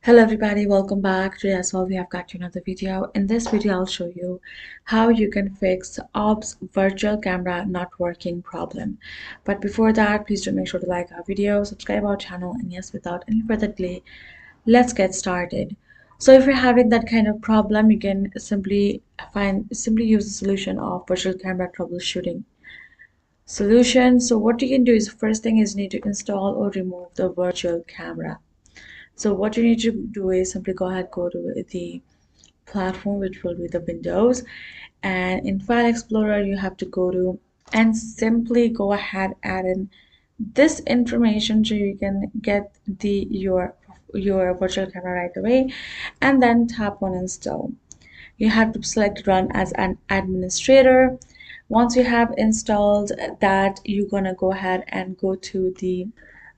Hello everybody, welcome back. Today as well we have got you another video. In this video I'll show you how you can fix OBS virtual camera not working problem. But before that, please do make sure to like our video, subscribe our channel, and yes, without any further delay, let's get started. So if you're having that kind of problem, you can simply use the solution of virtual camera troubleshooting solution. So what you can do is, first thing is, you need to install or remove the virtual camera. So what you need to do is simply go to the platform, which will be the Windows, and in File Explorer you have to go to and simply go ahead add in this information so you can get your virtual camera right away, and then tap on install. You have to select run as an administrator. Once you have installed that, you're gonna go ahead and go to the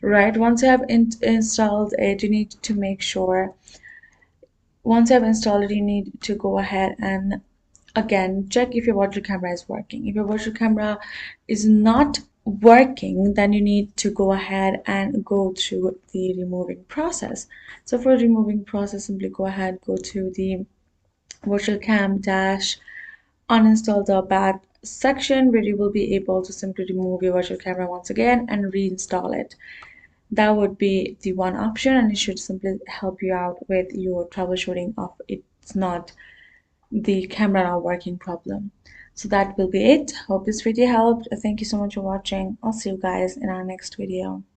right. Once you have installed it, you need to make sure, once you have installed it, you need to go ahead and again check if your virtual camera is working. If your virtual camera is not working, then you need to go ahead and go to the removing process. So for removing process, simply go ahead, go to the VirtualCam dash uninstall the bad section, where you will be able to simply remove your virtual camera once again and reinstall it. That would be the one option, and it should simply help you out with your troubleshooting of it's not the camera not working problem. So that will be it. Hope this video helped. Thank you so much for watching. I'll see you guys in our next video.